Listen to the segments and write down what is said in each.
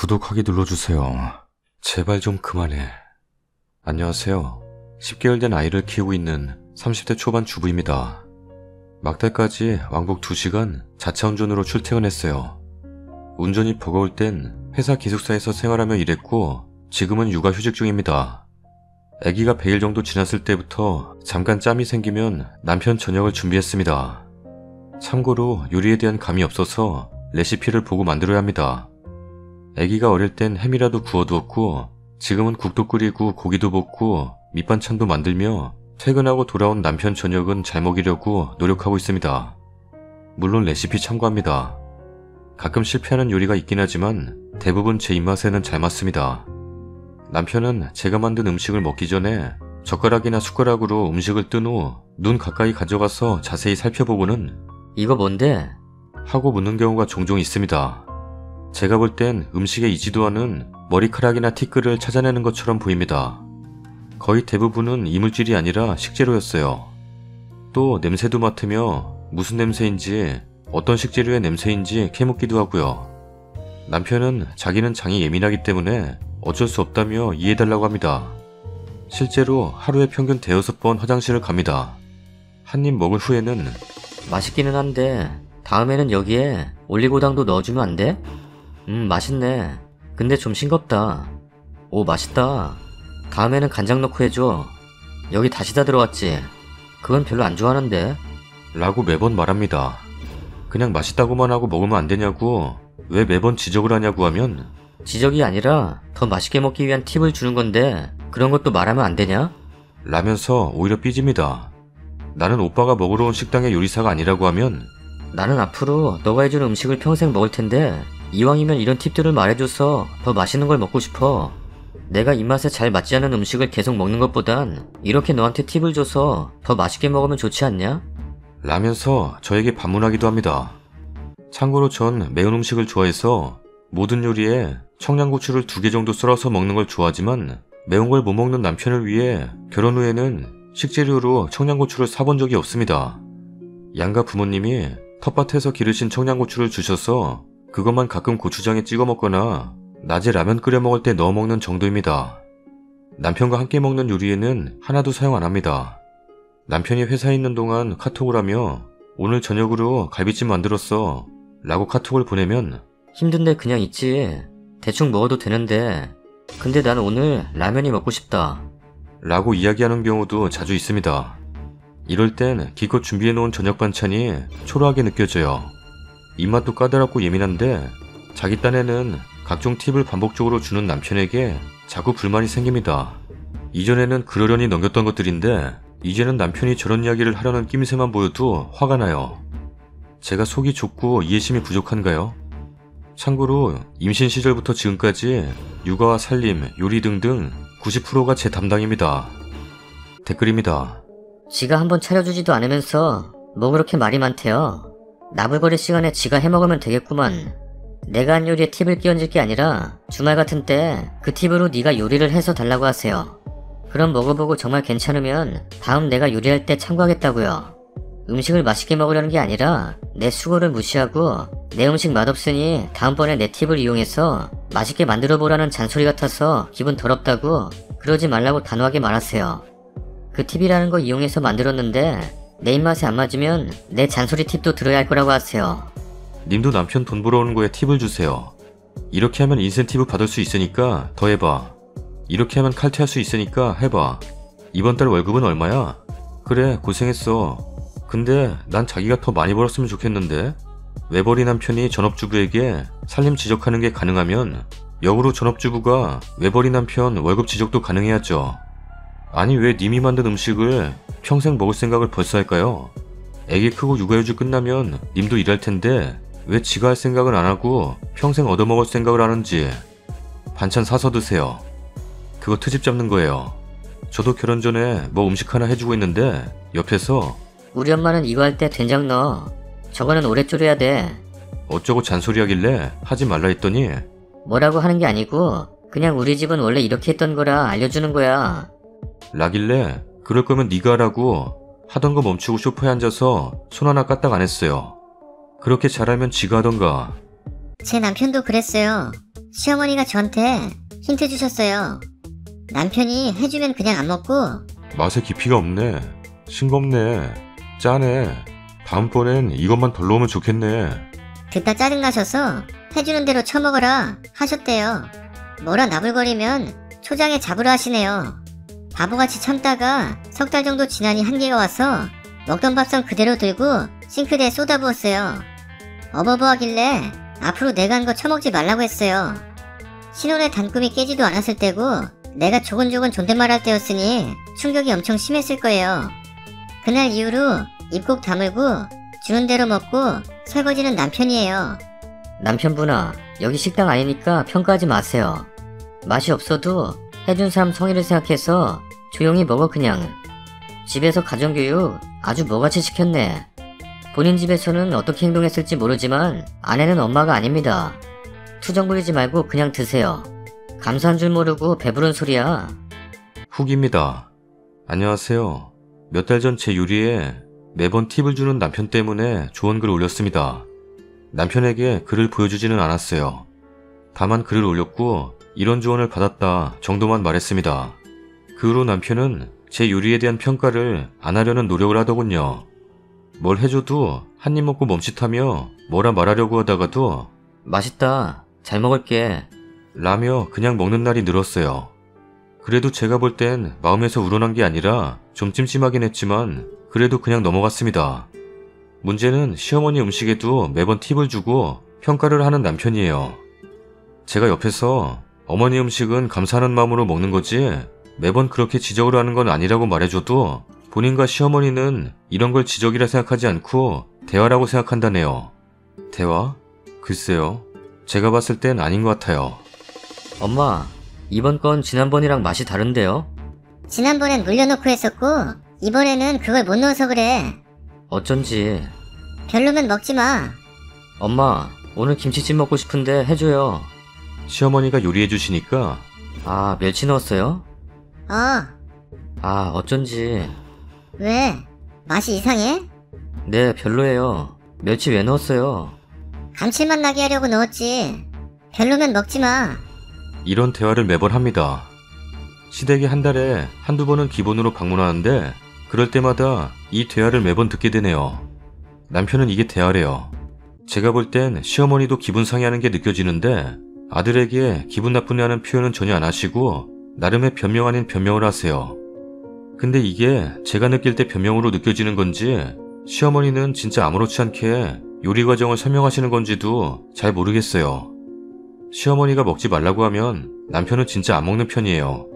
구독하기 눌러주세요. 제발 좀 그만해. 안녕하세요. 10개월 된 아이를 키우고 있는 30대 초반 주부입니다. 막달까지 왕복 2시간 자차 운전으로 출퇴근했어요. 운전이 버거울 땐 회사 기숙사에서 생활하며 일했고 지금은 육아휴직 중입니다. 아기가 100일 정도 지났을 때부터 잠깐 짬이 생기면 남편 저녁을 준비했습니다. 참고로 요리에 대한 감이 없어서 레시피를 보고 만들어야 합니다. 아기가 어릴 땐 햄이라도 구워두었고 지금은 국도 끓이고 고기도 볶고 밑반찬도 만들며 퇴근하고 돌아온 남편 저녁은 잘 먹이려고 노력하고 있습니다. 물론 레시피 참고합니다. 가끔 실패하는 요리가 있긴 하지만 대부분 제 입맛에는 잘 맞습니다. 남편은 제가 만든 음식을 먹기 전에 젓가락이나 숟가락으로 음식을 뜬 후 눈 가까이 가져가서 자세히 살펴보고는 이거 뭔데? 하고 묻는 경우가 종종 있습니다. 제가 볼 땐 음식에 이지도 않은 머리카락이나 티끌을 찾아내는 것처럼 보입니다. 거의 대부분은 이물질이 아니라 식재료였어요. 또 냄새도 맡으며 무슨 냄새인지 어떤 식재료의 냄새인지 캐묻기도 하고요. 남편은 자기는 장이 예민하기 때문에 어쩔 수 없다며 이해해달라고 합니다. 실제로 하루에 평균 5-6번 화장실을 갑니다. 한 입 먹은 후에는 맛있기는 한데 다음에는 여기에 올리고당도 넣어주면 안 돼? 맛있네. 근데 좀 싱겁다. 오, 맛있다. 다음에는 간장 넣고 해줘. 여기 다시 다 들어왔지? 그건 별로 안 좋아하는데. 라고 매번 말합니다. 그냥 맛있다고만 하고 먹으면 안 되냐고 왜 매번 지적을 하냐고 하면 지적이 아니라 더 맛있게 먹기 위한 팁을 주는 건데 그런 것도 말하면 안 되냐? 라면서 오히려 삐집니다. 나는 오빠가 먹으러 온 식당의 요리사가 아니라고 하면 나는 앞으로 너가 해준 음식을 평생 먹을 텐데 이왕이면 이런 팁들을 말해줘서 더 맛있는 걸 먹고 싶어. 내가 입맛에 잘 맞지 않는 음식을 계속 먹는 것보단 이렇게 너한테 팁을 줘서 더 맛있게 먹으면 좋지 않냐? 라면서 저에게 반문하기도 합니다. 참고로 전 매운 음식을 좋아해서 모든 요리에 청양고추를 2개 정도 썰어서 먹는 걸 좋아하지만 매운 걸 못 먹는 남편을 위해 결혼 후에는 식재료로 청양고추를 사본 적이 없습니다. 양가 부모님이 텃밭에서 기르신 청양고추를 주셔서 그것만 가끔 고추장에 찍어 먹거나 낮에 라면 끓여 먹을 때 넣어 먹는 정도입니다. 남편과 함께 먹는 요리에는 하나도 사용 안 합니다. 남편이 회사에 있는 동안 카톡을 하며 오늘 저녁으로 갈비찜 만들었어 라고 카톡을 보내면 힘든데 그냥 있지. 대충 먹어도 되는데. 근데 난 오늘 라면이 먹고 싶다. 라고 이야기하는 경우도 자주 있습니다. 이럴 땐 기껏 준비해놓은 저녁 반찬이 초라하게 느껴져요. 입맛도 까다롭고 예민한데 자기 딴에는 각종 팁을 반복적으로 주는 남편에게 자꾸 불만이 생깁니다. 이전에는 그러려니 넘겼던 것들인데 이제는 남편이 저런 이야기를 하려는 낌새만 보여도 화가 나요. 제가 속이 좁고 이해심이 부족한가요? 참고로 임신 시절부터 지금까지 육아와 살림, 요리 등등 90%가 제 담당입니다. 댓글입니다. 지가 한번 차려주지도 않으면서 뭐 그렇게 말이 많대요. 나불거릴 시간에 지가 해먹으면 되겠구만. 내가 한 요리에 팁을 끼얹을 게 아니라 주말 같은 때 그 팁으로 네가 요리를 해서 달라고 하세요. 그럼 먹어보고 정말 괜찮으면 다음 내가 요리할 때 참고하겠다고요. 음식을 맛있게 먹으려는 게 아니라 내 수고를 무시하고 내 음식 맛없으니 다음번에 내 팁을 이용해서 맛있게 만들어보라는 잔소리 같아서 기분 더럽다고 그러지 말라고 단호하게 말하세요. 그 팁이라는 거 이용해서 만들었는데 내 입맛에 안 맞으면 내 잔소리 팁도 들어야 할 거라고 하세요. 님도 남편 돈 벌어오는 거에 팁을 주세요. 이렇게 하면 인센티브 받을 수 있으니까 더 해봐. 이렇게 하면 칼퇴할 수 있으니까 해봐. 이번 달 월급은 얼마야? 그래, 고생했어. 근데 난 자기가 더 많이 벌었으면 좋겠는데? 외벌이 남편이 전업주부에게 살림 지적하는 게 가능하면 역으로 전업주부가 외벌이 남편 월급 지적도 가능해야죠. 아니 왜 님이 만든 음식을 평생 먹을 생각을 벌써 할까요? 애기 크고 육아휴직 끝나면 님도 일할 텐데 왜 지가 할 생각은 안 하고 평생 얻어먹을 생각을 하는지. 반찬 사서 드세요. 그거 트집 잡는 거예요. 저도 결혼 전에 뭐 음식 하나 해주고 있는데 옆에서 우리 엄마는 이거 할 때 된장 넣어. 저거는 오래 졸여야 돼. 어쩌고 잔소리 하길래 하지 말라 했더니 뭐라고 하는 게 아니고 그냥 우리 집은 원래 이렇게 했던 거라 알려주는 거야. 라길래 그럴 거면 네가 하라고 하던 거 멈추고 소파에 앉아서 손 하나 까딱 안 했어요. 그렇게 잘하면 지가 하던가. 제 남편도 그랬어요. 시어머니가 저한테 힌트 주셨어요. 남편이 해주면 그냥 안 먹고 맛에 깊이가 없네. 싱겁네. 짜네. 다음번엔 이것만 덜 넣으면 좋겠네. 듣다 짜증나셔서 해주는 대로 처먹어라 하셨대요. 뭐라 나불거리면 초장에 잡으라 하시네요. 바보같이 참다가 석 달 정도 지나니 한계가 와서 먹던 밥상 그대로 들고 싱크대에 쏟아부었어요. 어버버하길래 앞으로 내가 한 거 처먹지 말라고 했어요. 신혼의 단꿈이 깨지도 않았을 때고 내가 조곤조곤 존댓말할 때였으니 충격이 엄청 심했을 거예요. 그날 이후로 입 꼭 다물고 주는 대로 먹고 설거지는 남편이에요. 남편분아, 여기 식당 아니니까 평가하지 마세요. 맛이 없어도 해준 사람 성의를 생각해서 조용히 먹어 그냥. 집에서 가정교육 아주 뭐같이 시켰네. 본인 집에서는 어떻게 행동했을지 모르지만 아내는 엄마가 아닙니다. 투정 부리지 말고 그냥 드세요. 감사한 줄 모르고 배부른 소리야. 후기입니다. 안녕하세요. 몇 달 전 제 요리에 매번 팁을 주는 남편 때문에 조언글 올렸습니다. 남편에게 글을 보여주지는 않았어요. 다만 글을 올렸고 이런 조언을 받았다 정도만 말했습니다. 그 후로 남편은 제 요리에 대한 평가를 안 하려는 노력을 하더군요. 뭘 해줘도 한 입 먹고 멈칫하며 뭐라 말하려고 하다가도 맛있다. 잘 먹을게. 라며 그냥 먹는 날이 늘었어요. 그래도 제가 볼 땐 마음에서 우러난 게 아니라 좀 찜찜하긴 했지만 그래도 그냥 넘어갔습니다. 문제는 시어머니 음식에도 매번 팁을 주고 평가를 하는 남편이에요. 제가 옆에서 어머니 음식은 감사하는 마음으로 먹는 거지 매번 그렇게 지적을 하는 건 아니라고 말해줘도 본인과 시어머니는 이런 걸 지적이라 생각하지 않고 대화라고 생각한다네요. 대화? 글쎄요. 제가 봤을 땐 아닌 것 같아요. 엄마, 이번 건 지난번이랑 맛이 다른데요? 지난번엔 물려놓고 했었고 이번에는 그걸 못 넣어서 그래. 어쩐지. 별로면 먹지 마. 엄마, 오늘 김치찜 먹고 싶은데 해줘요. 시어머니가 요리해 주시니까 아, 멸치 넣었어요? 아, 어쩐지. 왜? 맛이 이상해? 네, 별로예요. 멸치 왜 넣었어요? 감칠맛 나게 하려고 넣었지. 별로면 먹지 마. 이런 대화를 매번 합니다. 시댁에 한 달에 한두 번은 기본으로 방문하는데 그럴 때마다 이 대화를 매번 듣게 되네요. 남편은 이게 대화래요. 제가 볼 땐 시어머니도 기분 상해하는 게 느껴지는데 아들에게 기분 나쁘냐는 표현은 전혀 안 하시고 나름의 변명 아닌 변명을 하세요. 근데 이게 제가 느낄 때 변명으로 느껴지는 건지 시어머니는 진짜 아무렇지 않게 요리 과정을 설명하시는 건지도 잘 모르겠어요. 시어머니가 먹지 말라고 하면 남편은 진짜 안 먹는 편이에요.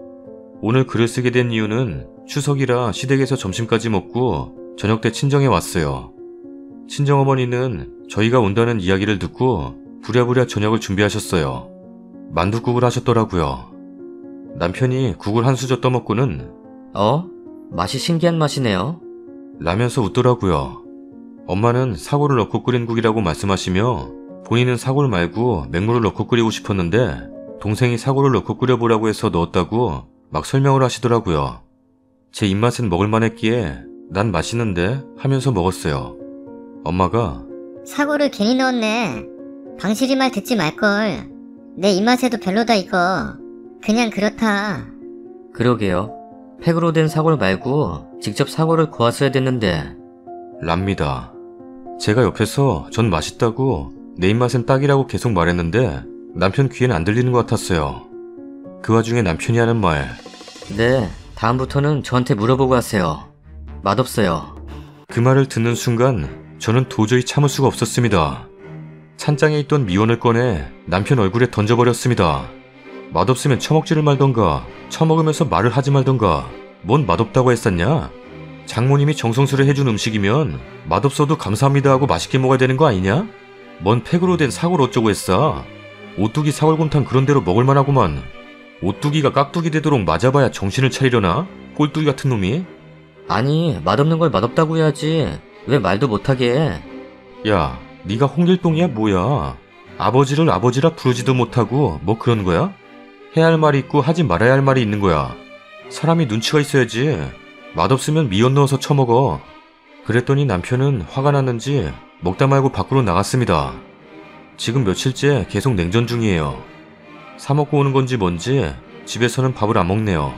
오늘 글을 쓰게 된 이유는 추석이라 시댁에서 점심까지 먹고 저녁 때 친정에 왔어요. 친정어머니는 저희가 온다는 이야기를 듣고 부랴부랴 저녁을 준비하셨어요. 만둣국을 하셨더라고요. 남편이 국을 한 수저 떠먹고는 맛이 신기한 맛이네요. 라면서 웃더라고요. 엄마는 사골을 넣고 끓인 국이라고 말씀하시며 본인은 사골 말고 맹물을 넣고 끓이고 싶었는데 동생이 사골을 넣고 끓여보라고 해서 넣었다고 막 설명을 하시더라고요. 제 입맛엔 먹을만했기에 난 맛있는데 하면서 먹었어요. 엄마가 사고를 괜히 넣었네. 방실이 말 듣지 말걸. 내 입맛에도 별로다 이거. 그냥 그렇다. 그러게요. 팩으로 된 사골 말고 직접 사골을 고았어야 됐는데. 랍니다. 제가 옆에서 전 맛있다고 내 입맛엔 딱이라고 계속 말했는데 남편 귀엔 안 들리는 것 같았어요. 그 와중에 남편이 하는 말. 네, 다음부터는 저한테 물어보고 하세요. 맛없어요. 그 말을 듣는 순간 저는 도저히 참을 수가 없었습니다. 찬장에 있던 미원을 꺼내 남편 얼굴에 던져버렸습니다. 맛없으면 처먹지를 말던가 처먹으면서 말을 하지 말던가 뭔 맛없다고 했었냐? 장모님이 정성스레 해준 음식이면 맛없어도 감사합니다 하고 맛있게 먹어야 되는 거 아니냐? 뭔 팩으로 된 사골 어쩌고 했어? 오뚜기 사골곰탕 그런 대로 먹을만하구만. 오뚜기가 깍두기 되도록 맞아봐야 정신을 차리려나? 꼴뚜기 같은 놈이? 아니, 맛없는 걸 맛없다고 해야지. 왜 말도 못하게 해? 야, 네가 홍길동이야 뭐야? 아버지를 아버지라 부르지도 못하고 뭐 그런 거야? 해야 할 말이 있고 하지 말아야 할 말이 있는 거야. 사람이 눈치가 있어야지. 맛없으면 미원 넣어서 처먹어. 그랬더니 남편은 화가 났는지 먹다 말고 밖으로 나갔습니다. 지금 며칠째 계속 냉전 중이에요. 사 먹고 오는 건지 뭔지 집에서는 밥을 안 먹네요.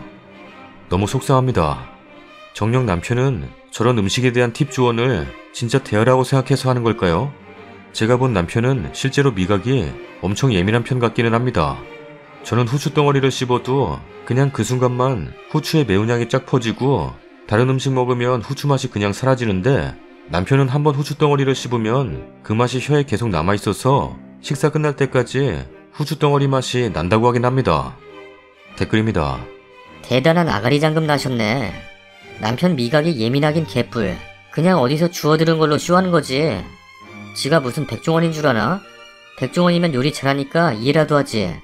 너무 속상합니다. 정녕 남편은 저런 음식에 대한 팁 조언을 진짜 대화라고 생각해서 하는 걸까요? 제가 본 남편은 실제로 미각이 엄청 예민한 편 같기는 합니다. 저는 후추 덩어리를 씹어도 그냥 그 순간만 후추의 매운 향이 쫙 퍼지고 다른 음식 먹으면 후추 맛이 그냥 사라지는데 남편은 한번 후추 덩어리를 씹으면 그 맛이 혀에 계속 남아있어서 식사 끝날 때까지 후추 덩어리 맛이 난다고 하긴 합니다. 댓글입니다. 대단한 아가리 장금 나셨네. 남편 미각이 예민하긴 개뿔. 그냥 어디서 주워들은 걸로 쇼하는 거지. 지가 무슨 백종원인 줄 아나? 백종원이면 요리 잘하니까 이해라도 하지.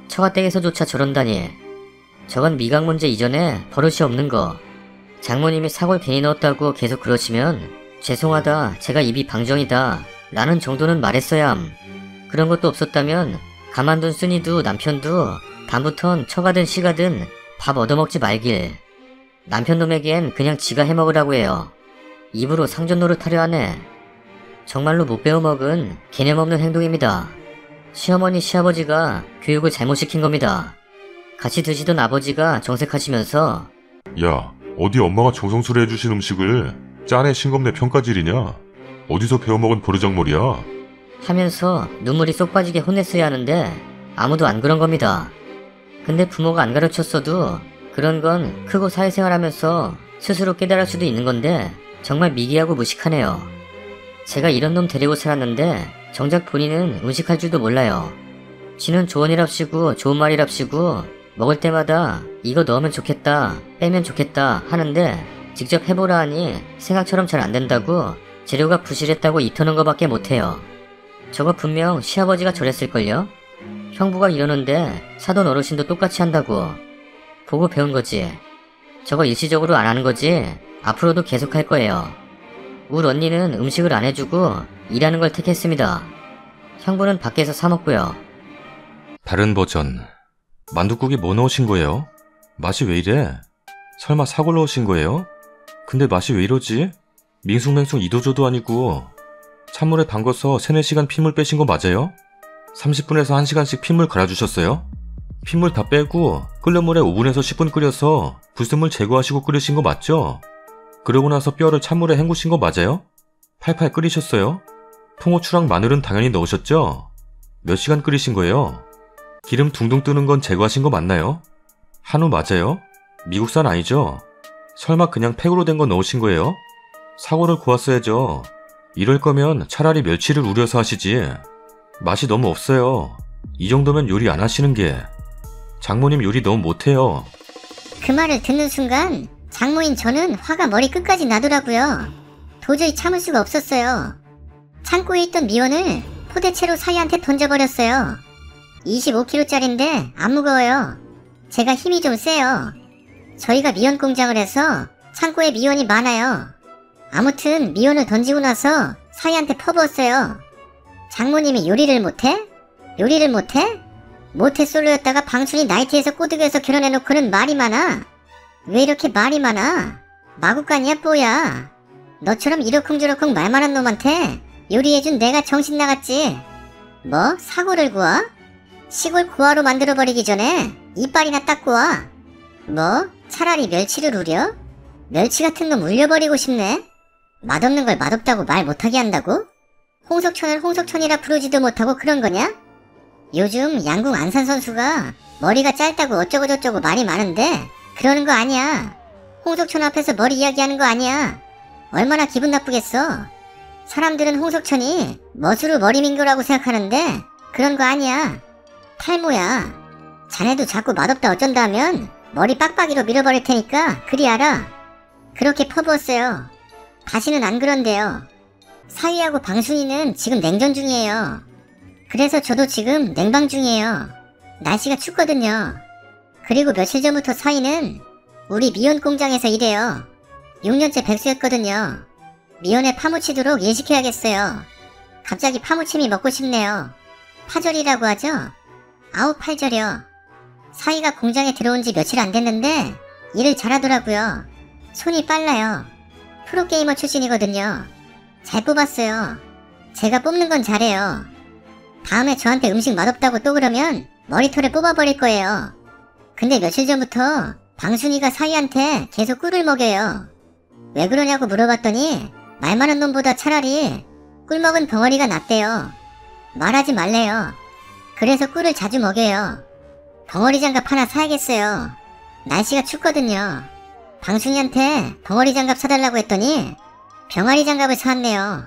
처가댁에서조차 저런다니. 저건 미각 문제 이전에 버릇이 없는 거. 장모님이 사골 괜히 넣었다고 계속 그러시면 죄송하다, 제가 입이 방정이다 라는 정도는 말했어야 함. 그런 것도 없었다면 가만둔 순이도 남편도 다음부턴 처가든 시가든 밥 얻어먹지 말길. 남편 놈에겐 그냥 지가 해먹으라고 해요. 입으로 상전 노릇하려 하네. 정말로 못 배워먹은 개념 없는 행동입니다. 시어머니 시아버지가 교육을 잘못 시킨 겁니다. 같이 드시던 아버지가 정색하시면서 야, 어디 엄마가 정성스레 해주신 음식을 짠에 싱겁네 평가질이냐? 어디서 배워먹은 버르장머리야? 하면서 눈물이 쏙 빠지게 혼냈어야 하는데 아무도 안 그런 겁니다. 근데 부모가 안 가르쳤어도 그런 건 크고 사회생활하면서 스스로 깨달을 수도 있는 건데 정말 미개하고 무식하네요. 제가 이런 놈 데리고 살았는데 정작 본인은 음식할 줄도 몰라요. 지는 조언이랍시고 좋은 말이랍시고 먹을 때마다 이거 넣으면 좋겠다, 빼면 좋겠다 하는데 직접 해보라 하니 생각처럼 잘 안된다고 재료가 부실했다고 이터는 거밖에 못해요. 저거 분명 시아버지가 저랬을걸요? 형부가 이러는데 사돈 어르신도 똑같이 한다고. 보고 배운 거지. 저거 일시적으로 안 하는 거지 앞으로도 계속 할 거예요. 울 언니는 음식을 안 해주고 일하는 걸 택했습니다. 형부는 밖에서 사 먹고요. 다른 버전. 만둣국에 뭐 넣으신 거예요? 맛이 왜 이래? 설마 사골 넣으신 거예요? 근데 맛이 왜 이러지? 밍숭맹숭 이도저도 아니고 찬물에 담궈서 3-4시간 핏물 빼신 거 맞아요? 30분에서 1시간씩 핏물 갈아주셨어요? 핏물 다 빼고 끓는 물에 5분에서 10분 끓여서 불순물 제거하시고 끓이신 거 맞죠? 그러고 나서 뼈를 찬물에 헹구신 거 맞아요? 팔팔 끓이셨어요? 통후추랑 마늘은 당연히 넣으셨죠? 몇 시간 끓이신 거예요? 기름 둥둥 뜨는 건 제거하신 거 맞나요? 한우 맞아요? 미국산 아니죠? 설마 그냥 팩으로 된 거 넣으신 거예요? 사골을 구웠어야죠. 이럴 거면 차라리 멸치를 우려서 하시지. 맛이 너무 없어요. 이 정도면 요리 안 하시는 게. 장모님 요리 너무 못해요. 그 말을 듣는 순간 장모인 저는 화가 머리 끝까지 나더라고요. 도저히 참을 수가 없었어요. 창고에 있던 미원을 포대채로 사이한테 던져버렸어요. 25kg짜린데 안 무거워요. 제가 힘이 좀 세요. 저희가 미원 공장을 해서 창고에 미원이 많아요. 아무튼 미원을 던지고 나서 사이한테 퍼부었어요. 장모님이 요리를 못해? 요리를 못해? 모태솔로였다가 방순이 나이트에서 꼬드겨서 결혼해놓고는 말이 많아. 왜 이렇게 말이 많아? 마구간이야 뭐야. 너처럼 이러쿵저러쿵 말 많은 놈한테 요리해준 내가 정신 나갔지. 뭐? 사골을 구워? 시골 고아로 만들어버리기 전에 이빨이나 닦고 와. 뭐? 차라리 멸치를 우려? 멸치 같은 놈 울려버리고 싶네. 맛없는 걸 맛없다고 말 못하게 한다고? 홍석천을 홍석천이라 부르지도 못하고 그런 거냐? 요즘 양궁 안산 선수가 머리가 짧다고 어쩌고저쩌고 말이 많은데 그러는 거 아니야. 홍석천 앞에서 머리 이야기하는 거 아니야. 얼마나 기분 나쁘겠어. 사람들은 홍석천이 멋으로 머리 민 거라고 생각하는데 그런 거 아니야. 탈모야. 자네도 자꾸 맛없다 어쩐다 하면 머리 빡빡이로 밀어버릴 테니까 그리 알아. 그렇게 퍼부었어요. 다시는 안 그런데요. 사위하고 방순이는 지금 냉전 중이에요. 그래서 저도 지금 냉방 중이에요. 날씨가 춥거든요. 그리고 며칠 전부터 사위는 우리 미원 공장에서 일해요. 6년째 백수였거든요. 미원에 파묻히도록 일 시켜야겠어요. 갑자기 파무침이 먹고 싶네요. 파절이라고 하죠? 아우 팔절이요. 사위가 공장에 들어온 지 며칠 안 됐는데 일을 잘하더라고요. 손이 빨라요. 프로게이머 출신이거든요. 잘 뽑았어요. 제가 뽑는 건 잘해요. 다음에 저한테 음식 맛없다고 또 그러면 머리털을 뽑아버릴 거예요. 근데 며칠 전부터 방순이가 사위한테 계속 꿀을 먹여요. 왜 그러냐고 물어봤더니 말 많은 놈보다 차라리 꿀 먹은 벙어리가 낫대요. 말하지 말래요. 그래서 꿀을 자주 먹여요. 벙어리 장갑 하나 사야겠어요. 날씨가 춥거든요. 방순이한테 벙어리 장갑 사달라고 했더니 병아리 장갑을 사왔네요.